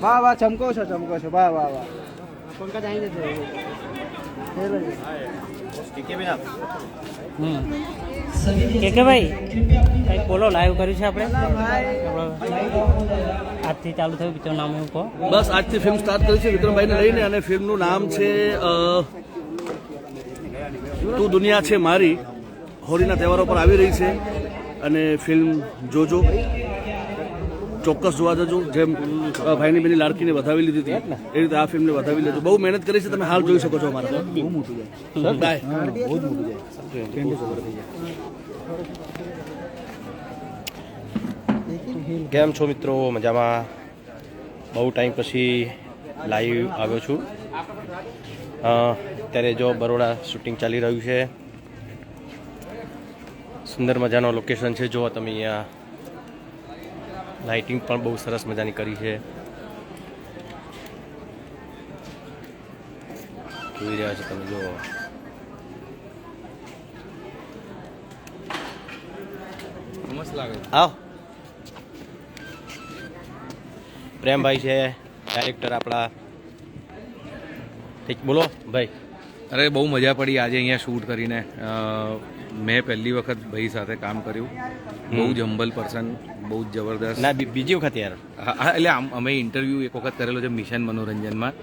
वाह वाह चमको छो वाह वाह वाह पंकज आएंगे કે ભાઈ કંઈક બોલો લાઈવ કર્યું છે આપણે આજથી ચાલુ થયું પિક્ચર નામ એવું કહો. બસ આજથી ફિલ્મ સ્ટાર્ટ કરી છે વિક્રમભાઈને લઈને અને ફિલ્મનું નામ છે તું દુનિયા છે મારી. હોળીના તહેવારો પર આવી રહી છે અને ફિલ્મ જોજો, ચોક્કસ જોવા જજો. જેમ ભાઈની બેની લાડકીને વધાવી લીધી હતી એ રીતે આ ફિલ્મને વધાવી લેજો. બહુ મહેનત કરી છે, તમે હાલ જોઈ શકો છો. અમારા બહુ મોટું જાય. કેમ છો મિત્રો? મજામાં? બહુ ટાઈમ પછી લાઈવ આવ્યો છું. અત્યારે જો બરોડા શૂટિંગ ચાલી રહ્યું છે. સુંદર મજાનો લોકેશન છે. જો તમે અહીંયા લાઇટિંગ પણ બહુ સરસ મજાની કરી છે. જોઈ રહ્યા છો તમે. જો મસ્ત લાગે. આવ પ્રેમભાઈ છે ડાયરેક્ટર આપણા. ઠીક બોલો ભાઈ. અરે બહુ મજા પડી આજે અહીંયા શૂટ કરીને. મેં પહેલી વખત ભાઈ સાથે કામ કર્યું. બહુ જ હમ્બલ પર્સન, બહુ જ જબરદસ્ત. ના બીજી વખત યાર. હા એટલે અમે ઇન્ટરવ્યૂ એક વખત કરેલો છે મિશન મનોરંજનમાં.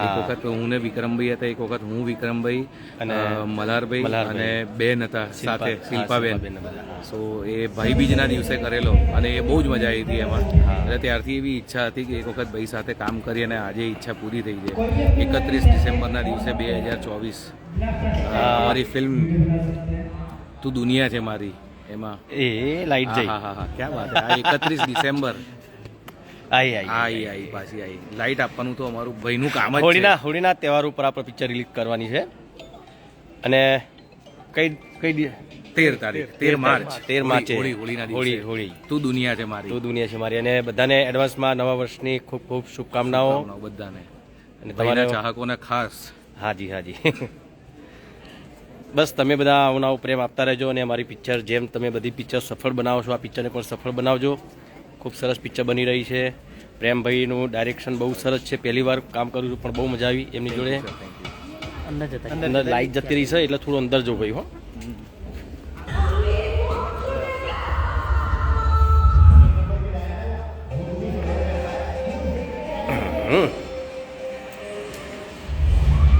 એક વખત હું ને વિક્રમભાઈ હતા, એક વખત હું વિક્રમભાઈ અને મલ્હારભાઈ અને બેન હતા સાથે, શિલ્પાબેન. સો એ ભાઈ બીજના દિવસે કરેલો અને એ બહુ જ મજા આવી હતી એમાં. એટલે ત્યારથી એવી ઈચ્છા હતી કે એક વખત ભાઈ સાથે કામ કરી અને આજે ઈચ્છા પૂરી થઈ છે. 31 ડિસેમ્બરના દિવસે 2024 અમારી ફિલ્મ તું દુનિયા છે મારી એમાં એ લાઈટ જઈ. હા હા હા ક્યાં વાત છે. 31 ડિસેમ્બર આઈ પાછી આવી. લાઈટ આપવાનું તો અમારું ભાઈનું કામ જ છે. હોળીના તહેવાર ઉપર આપણે પિક્ચર રિલીઝ કરવાની છે. અને કઈ 13 તારીખ 13 માર્ચ હોળીના દિવસે હોળી તું દુનિયા છે મારી. તું દુનિયા છે મારી. અને બધાને એડવાન્સમાં નવા વર્ષની ખૂબ ખૂબ શુભકામનાઓ બધાને અને તમારા ચાહકોને ખાસ. હાજી બસ તમે બધા આવો પ્રેમ આપતા રહેજો અને અમારી પિક્ચર જેમ તમે બધી પિક્ચર સફળ બનાવો છો આ પિક્ચરને પણ સફળ બનાવજો. ખૂબ સરસ પિક્ચર બની રહી છે. પ્રેમભાઈનું ડાયરેક્શન બહુ સરસ છે. પહેલી વાર કામ કર્યું પણ બહુ મજા આવી એમની જોડે. અંદર લાઈટ જતી રહી છે એટલે થોડું અંદર જવું ભાઈ. હો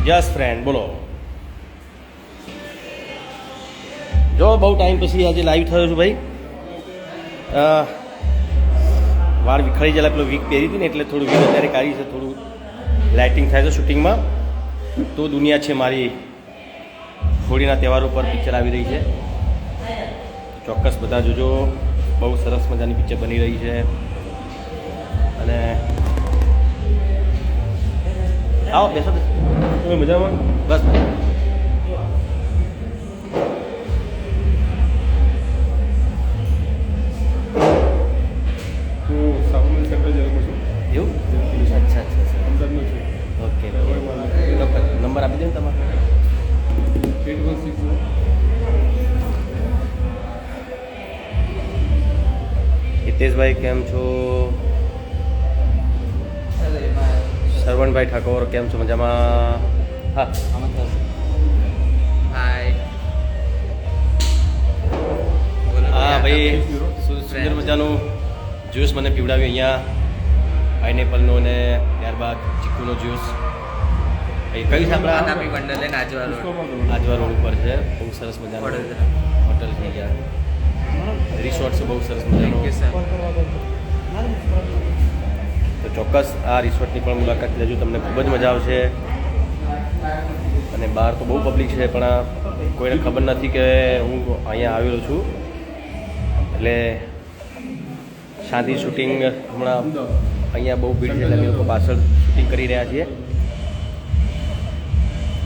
યસ ફ્રેન્ડ બોલો. જો બહુ ટાઈમ પછી આજે લાઈવ થયો છું ભાઈ. વાળ વિખરી ગયેલા પેલો વીક પહેરી હતી ને એટલે થોડું વીક અત્યારે કાઢી છે. થોડું લાઇટિંગ થાય છે શૂટિંગમાં. તો દુનિયા છે મારી હોળીના તહેવારો પર પિક્ચર આવી રહી છે. ચોક્કસ બધા જોજો. બહુ સરસ મજાની પિક્ચર બની રહી છે. અને આવો બેસો તમે મજામાં? બસ એવું? અચ્છા ઓકે. નંબર આપી દો ને તમારો. હિતેશભાઈ કેમ છો? સરવણભાઈ ઠાકોર કેમ છો? મજામાં? હા ભાઈ સુંદર મજાનું જ્યુસ મને પીવડાવ્યું અહીંયા. પાઇનેપલનો ને ત્યારબાદ ચીકુનો જ્યુસ. કયું છે આપણા આજવા રોડ ઉપર છે. બહુ સરસ મજાનું હોટલ છે અહીંયા. રિસોર્ટ છે બહુ સરસ મજાનું. તો ચોક્કસ આ રિસોર્ટની પણ મુલાકાત લેજો. તમને ખૂબ જ મજા આવશે. અને બહાર તો બહુ પબ્લિક છે પણ કોઈને ખબર નથી કે હું અહીંયા આવેલો છું. એટલે શાંતિ શૂટિંગ હમણાં અહીંયા બહુ ભીડ છે એટલે અમે લોકો પાછળ શૂટિંગ કરી રહ્યા છીએ.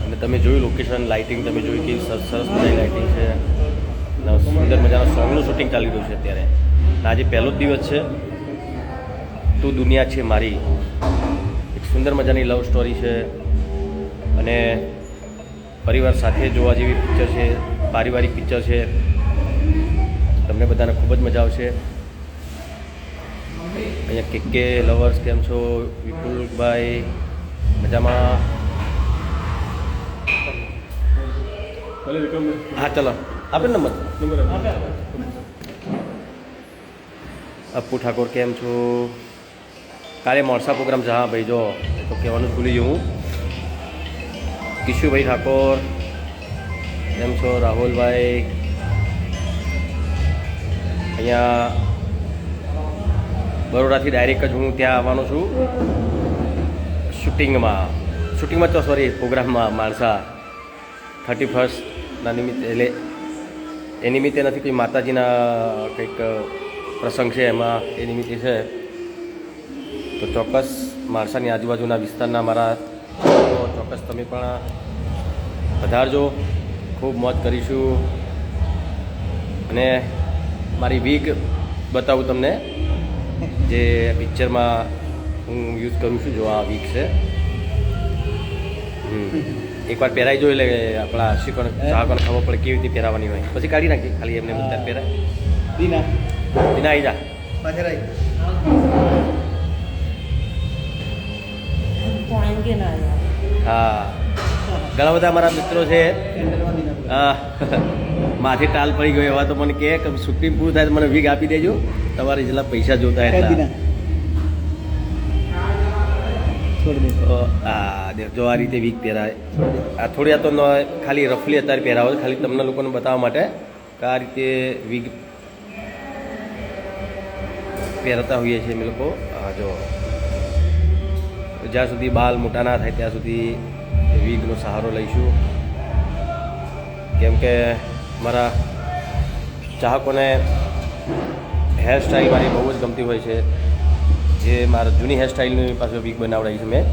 અને તમે જોયું લોકેશન, લાઇટિંગ તમે જોયું કે સરસ મજાની લાઇટિંગ છે. સુંદર મજાના સોંગનું શૂટિંગ ચાલી રહ્યું છે અત્યારે. આજે પહેલો જ દિવસ છે. તું દુનિયા છે મારી એક સુંદર મજાની લવ સ્ટોરી છે અને પરિવાર સાથે જોવા જેવી પિક્ચર છે. પારિવારિક પિક્ચર છે. બધાને ખૂબ જ મજા આવશે. અહીંયા કે લવર્સ કેમ છો? વિપુલભાઈ મજામાં? હા ચલો આપે નંબર. અપ્પુ ઠાકોર કેમ છો? કાલે મોરસા પ્રોગ્રામ છે. હા ભાઈ જો એ તો કહેવાનું જ ભૂલી ગયું હું. કિશુભાઈ ઠાકોર કેમ છો? રાહુલભાઈ અહીંયા બરોડાથી ડાયરેક્ટ જ હું ત્યાં આવવાનો છું શૂટિંગમાં તો સોરી પ્રોગ્રામમાં માણસા 31ના નિમિત્તે. એટલે એ નિમિત્તે નથી, કોઈ માતાજીના કંઈક પ્રસંગ છે એમાં એ નિમિત્તે છે. તો ચોક્કસ માણસાની આજુબાજુના વિસ્તારના મારા ચોક્કસ તમે પણ પધારજો. ખૂબ મોજ કરીશું. અને મારી વીગ બતાવું તમને, જે પિક્ચરમાં હું યુઝ કરું છું. જો આ વીગ છે, એકવાર પહેરાઈ જોઈ લે આપણા શિકોને ચાહકોને ખબર પડે કેવી રીતે પહેરાવાની હોય. પછી કાઢી નાખી ખાલી એમને બધા પહેરાય. દીના આવી જા. હા ઘણા બધા મારા મિત્રો છે. માથે ટાલ પડી ગયો એવા તો મને કહે કે શૂટિંગ પૂરું થાય તો મને વીગ આપી દેજો, તમારે જેટલા પૈસા જોતા એટલા. જો આ રીતે વીગ પહેરાય. આ થોડી આ તો ખાલી રફલી અત્યારે પહેરાવો, ખાલી તમને લોકોને બતાવવા માટે કે આ રીતે વીગ પહેરતા હોઈએ છીએ અમે લોકો. જો જ્યાં સુધી બાલ મોટા ના થાય ત્યાં સુધી વીગનો સહારો લઈશું. કેમ કે મારા ચાહકોને હેરસ્ટાઈલ મારી બહુ જ ગમતી હોય છે. જે મારા જૂની હેરસ્ટાઈલની પાસે વીગ બનાવડાવી છે મેં.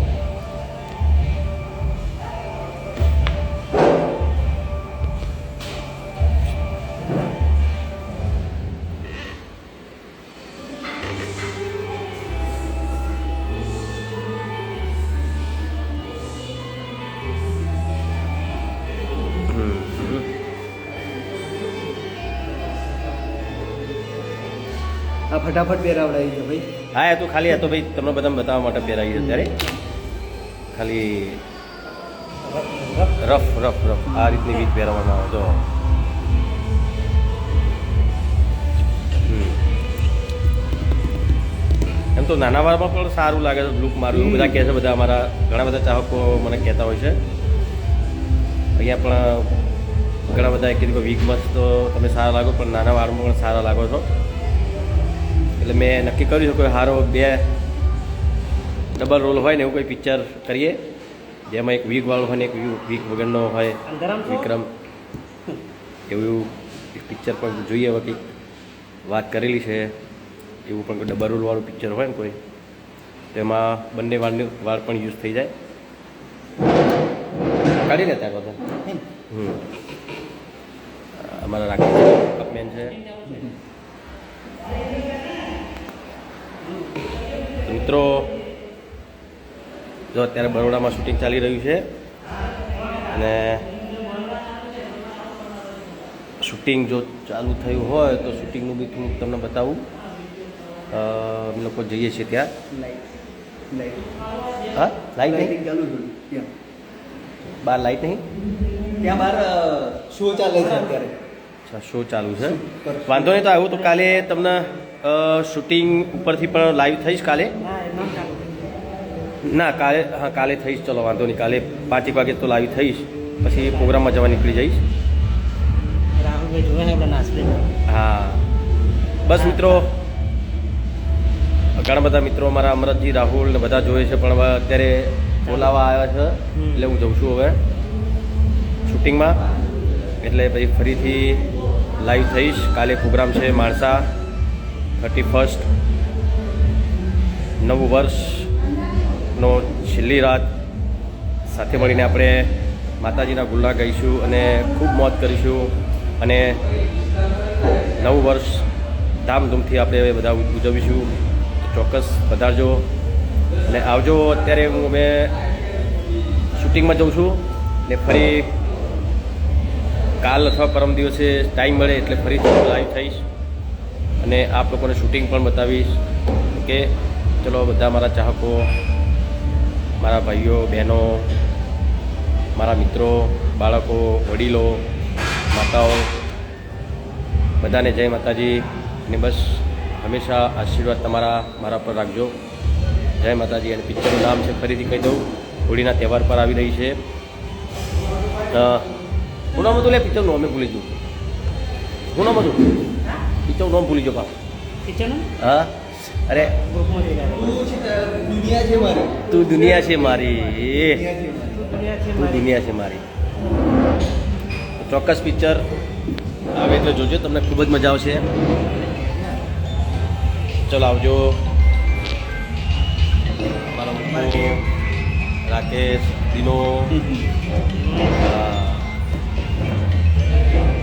આ ફટાફટ પહેરાવડાવી છે ભાઈ. હા એ તો ખાલી તો ભાઈ તમને બધા બતાવવા માટે પહેરાવી છે અત્યારે. ખાલી રફ આ રીતની વીગ પહેરવામાં આવે. જો એમ તો નાના વાળમાં પણ સારું લાગે છે લુક મારું, એવું બધા કહે છે. બધા અમારા ઘણા બધા ચાહકો મને કહેતા હોય છે. અહીંયા પણ ઘણા બધા કીધું કે વીગ મસ્ત તો તમે સારા લાગો, પણ નાના વાળમાં પણ સારા લાગો છો. એટલે મેં નક્કી કર્યું છે કોઈ સારો 2 ડબલ રોલ હોય ને એવું કોઈ પિક્ચર કરીએ, જેમાં એક વીગવાળો હોય ને એક વીગ વગરનો હોય. વિક્રમ એવું એક પિક્ચર પણ જોઈએ. હવે કંઈક વાત કરેલી છે એવું પણ કોઈ ડબલ રોલવાળું પિક્ચર હોય ને કોઈ, તેમાં બંને વાળ પણ યુઝ થઈ જાય. કાઢી લે ત્યાં બધા. અમારા રાખી મેન છે. મિત્રો જો અત્યારે બરોડામાં શૂટિંગ ચાલી રહ્યું છે અને શૂટિંગ જો ચાલુ થયું હોય તો શૂટિંગનું બી થોડુંક તમને બતાવું. અમે લોકો જઈએ છીએ ત્યાં. હા લાઈટ નહીં ચાલુ છે બહાર, લાઈટ નહીં ત્યાં બહાર શો ચાલે છે અત્યારે. અચ્છા શો ચાલુ છે. વાંધો નહીં. તો આવું તો કાલે તમને શૂટિંગ ઉપરથી પણ લાઈવ થઈશ કાલે. ના કાલે, હા કાલે થઈશ. ચલો વાંધો નહીં. કાલે 5 વાગે તો લાઈવ થઈશ, પછી પ્રોગ્રામમાં જવા નીકળી જઈશ. હા બસ મિત્રો, ઘણા બધા મિત્રો મારા અમરતજી, રાહુલ ને બધા જોવે છે, પણ હવે અત્યારે બોલાવા આવ્યા છે એટલે હું જઉં છું હવે શૂટિંગમાં. એટલે ભાઈ ફરીથી લાઈવ થઈશ. કાલે પ્રોગ્રામ છે માણસા 31st, નવું વર્ષનો છેલ્લી રાત. સાથે મળીને આપણે માતાજીના ગુલ્લા ગાઈશું અને ખૂબ મોજ કરીશું અને નવું વર્ષ ધામધૂમથી આપણે બધા ઉજવીશું. ચોક્કસ પધારજો અને આવજો. અત્યારે હું અમે શૂટિંગમાં જઉં છું ને ફરી કાલ અથવા પરમ દિવસે ટાઈમ મળે એટલે ફરીથી લાઈવ થઈશ. અને આપ લોકોને શૂટિંગ પણ બતાવીશ કે ચલો બધા મારા ચાહકો, મારા ભાઈઓ બહેનો, મારા મિત્રો, બાળકો, વડીલો, માતાઓ, બધાને જય માતાજી. અને બસ હંમેશા આશીર્વાદ તમારા મારા પર રાખજો. જય માતાજી. અને પિક્ચરનું નામ છે, ફરીથી કહી દઉં, હોળીના તહેવાર પર આવી રહી છે. શું નામ હતું લે પિક્ચરનું? અમે ભૂલી ગયું. શું નામ હતું પિક્ચરનું? નામ ભૂલી ગયો બાપ. પિક્ચરનું હા, અરે તું દુનિયા છે મારી, તું દુનિયા છે મારી. ચોક્કસ પિક્ચર આવે એટલે જોજો, તમને ખૂબ જ મજા આવશે. ચલો આવજો. મારો મુક્કો, રાકેશ, દિનો,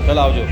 ચલો આવજો.